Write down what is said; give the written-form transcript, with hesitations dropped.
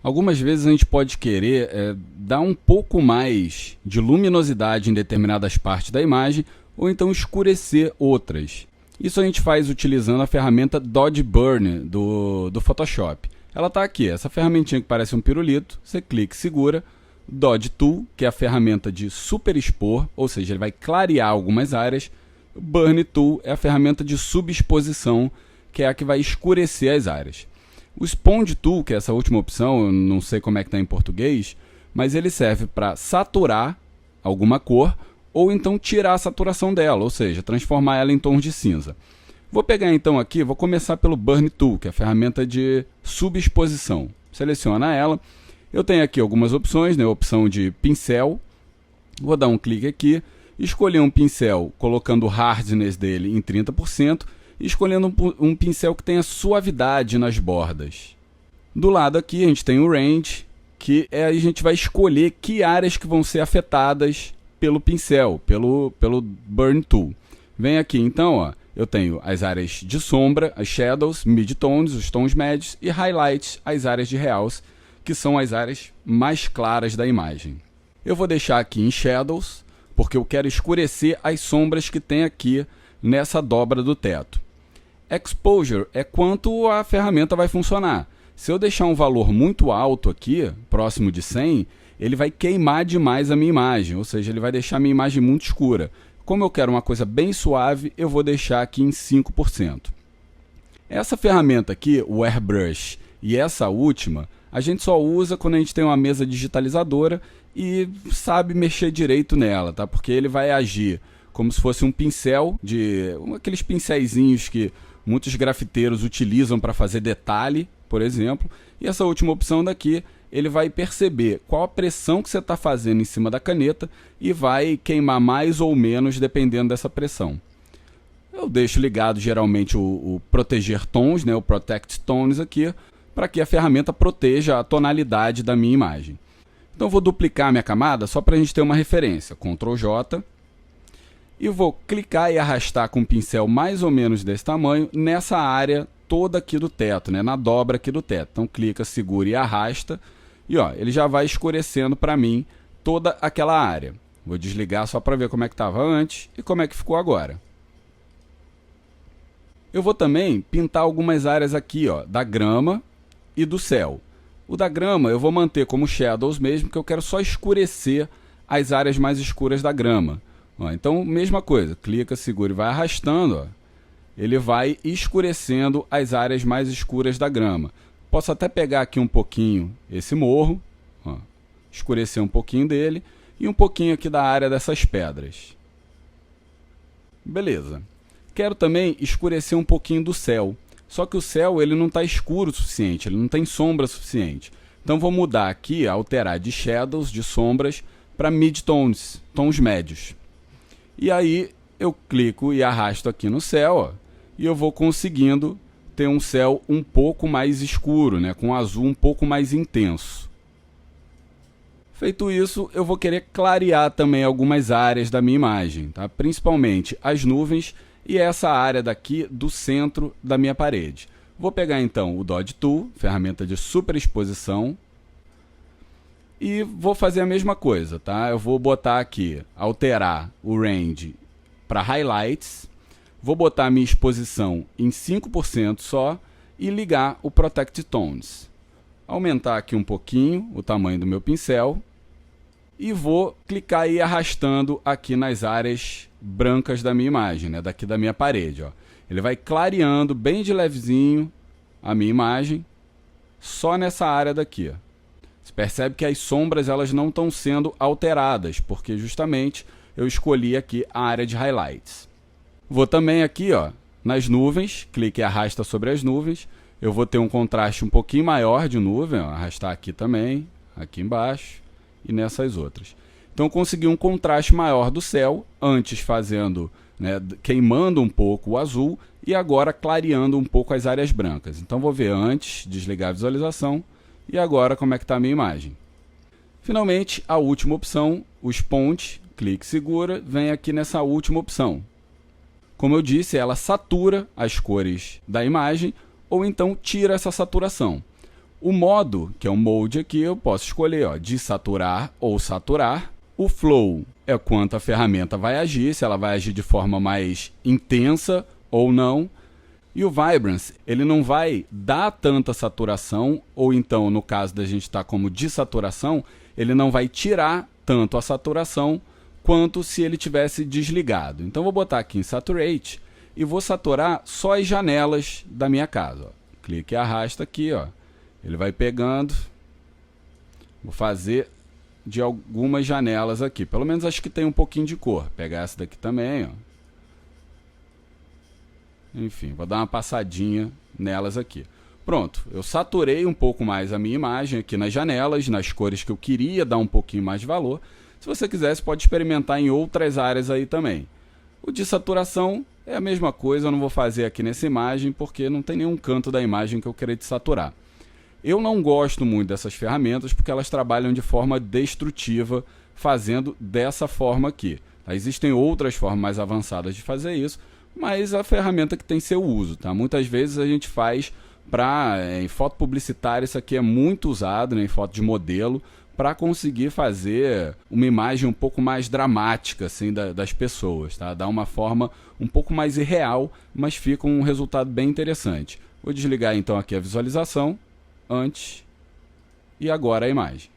Algumas vezes a gente pode querer dar um pouco mais de luminosidade em determinadas partes da imagem ou então escurecer outras. Isso a gente faz utilizando a ferramenta Dodge Burn do Photoshop. Ela está aqui, essa ferramentinha que parece um pirulito, você clica e segura. Dodge Tool, que é a ferramenta de superexpor, ou seja, ele vai clarear algumas áreas. Burn Tool é a ferramenta de subexposição, que é a que vai escurecer as áreas. O Sponge Tool, que é essa última opção, eu não sei como é que está em português, mas ele serve para saturar alguma cor ou então tirar a saturação dela, ou seja, transformar ela em tons de cinza. Vou pegar então aqui, vou começar pelo Burn Tool, que é a ferramenta de subexposição. Seleciona ela. Eu tenho aqui algumas opções, né? A opção de pincel. Vou dar um clique aqui, escolher um pincel colocando o hardness dele em 30%, e escolhendo um pincel que tenha suavidade nas bordas. Do lado aqui a gente tem o Range, que a gente vai escolher que áreas que vão ser afetadas pelo pincel, pelo Burn Tool. Vem aqui então, ó, eu tenho as áreas de sombra, as Shadows, Midtones, os tons médios, e Highlights, as áreas de Realce, que são as áreas mais claras da imagem. Eu vou deixar aqui em Shadows, porque eu quero escurecer as sombras que tem aqui nessa dobra do teto. Exposure é quanto a ferramenta vai funcionar. Se eu deixar um valor muito alto aqui, próximo de 100, ele vai queimar demais a minha imagem, ou seja, ele vai deixar a minha imagem muito escura. Como eu quero uma coisa bem suave, eu vou deixar aqui em 5%. Essa ferramenta aqui, o Airbrush, e essa última, a gente só usa quando a gente tem uma mesa digitalizadora e sabe mexer direito nela, tá? Porque ele vai agir como se fosse um pincel, aqueles pincéizinhos que muitos grafiteiros utilizam para fazer detalhe, por exemplo. E essa última opção daqui, ele vai perceber qual a pressão que você está fazendo em cima da caneta e vai queimar mais ou menos dependendo dessa pressão. Eu deixo ligado geralmente o proteger tons, né, o Protect Tones aqui, para que a ferramenta proteja a tonalidade da minha imagem. Então eu vou duplicar a minha camada só para a gente ter uma referência. Ctrl J. E vou clicar e arrastar com o pincel mais ou menos desse tamanho nessa área toda aqui do teto, né? Na dobra aqui do teto. Então clica, segura e arrasta. E ó, ele já vai escurecendo para mim toda aquela área. Vou desligar só para ver como é que estava antes e como é que ficou agora. Eu vou também pintar algumas áreas aqui, ó, da grama e do céu. O da grama eu vou manter como Shadows mesmo, que eu quero só escurecer as áreas mais escuras da grama. Ó, então, mesma coisa, clica, segura e vai arrastando, ó, ele vai escurecendo as áreas mais escuras da grama. Posso até pegar aqui um pouquinho esse morro, ó, escurecer um pouquinho dele e um pouquinho aqui da área dessas pedras. Beleza. Quero também escurecer um pouquinho do céu, só que o céu ele não está escuro o suficiente, ele não tem sombra suficiente. Então vou mudar aqui, alterar de Shadows, de sombras, para Midtones, tons médios. E aí eu clico e arrasto aqui no céu, ó, e eu vou conseguindo ter um céu um pouco mais escuro, né, com um azul um pouco mais intenso. Feito isso, eu vou querer clarear também algumas áreas da minha imagem, tá? Principalmente as nuvens e essa área daqui do centro da minha parede. Vou pegar então o Dodge Tool, ferramenta de superexposição, e vou fazer a mesma coisa, tá? Eu vou botar aqui, alterar o Range para Highlights, vou botar a minha exposição em 5% só e ligar o Protect Tones. Aumentar aqui um pouquinho o tamanho do meu pincel e vou clicar e arrastando aqui nas áreas brancas da minha imagem, né? Daqui da minha parede, ó. Ele vai clareando bem de levezinho a minha imagem, só nessa área daqui, ó. Você percebe que as sombras elas não estão sendo alteradas, porque justamente eu escolhi aqui a área de Highlights. Vou também aqui, ó, nas nuvens, clique e arrasta sobre as nuvens. Eu vou ter um contraste um pouquinho maior de nuvem, ó, arrastar aqui também, aqui embaixo e nessas outras. Então eu consegui um contraste maior do céu, antes fazendo, né, queimando um pouco o azul e agora clareando um pouco as áreas brancas. Então vou ver antes, desligar a visualização. E agora, como é que está a minha imagem? Finalmente, a última opção, o Sponge, clique e segura, vem aqui nessa última opção. Como eu disse, ela satura as cores da imagem ou então tira essa saturação. O modo, que é o mode aqui, eu posso escolher ó, de saturar ou saturar. O flow é quanto a ferramenta vai agir, se ela vai agir de forma mais intensa ou não. E o Vibrance, ele não vai dar tanta saturação, ou então, no caso da gente estar como de saturação, ele não vai tirar tanto a saturação quanto se ele tivesse desligado. Então, vou botar aqui em Saturate e vou saturar só as janelas da minha casa. Ó. Clique e arrasta aqui, ó. Ele vai pegando. Vou fazer de algumas janelas aqui. Pelo menos acho que tem um pouquinho de cor. Vou pegar essa daqui também, ó. Enfim, vou dar uma passadinha nelas aqui. Pronto, eu saturei um pouco mais a minha imagem aqui nas janelas, nas cores que eu queria dar um pouquinho mais de valor. Se você quiser, você pode experimentar em outras áreas aí também. O de saturação é a mesma coisa, eu não vou fazer aqui nessa imagem, porque não tem nenhum canto da imagem que eu queira desaturar. Eu não gosto muito dessas ferramentas, porque elas trabalham de forma destrutiva, fazendo dessa forma aqui. Existem outras formas mais avançadas de fazer isso, mas a ferramenta que tem seu uso, tá? Muitas vezes a gente faz em foto publicitária, isso aqui é muito usado, né, em foto de modelo, para conseguir fazer uma imagem um pouco mais dramática assim, das pessoas, tá? Dá uma forma um pouco mais irreal, mas fica um resultado bem interessante. Vou desligar então aqui a visualização, antes e agora a imagem.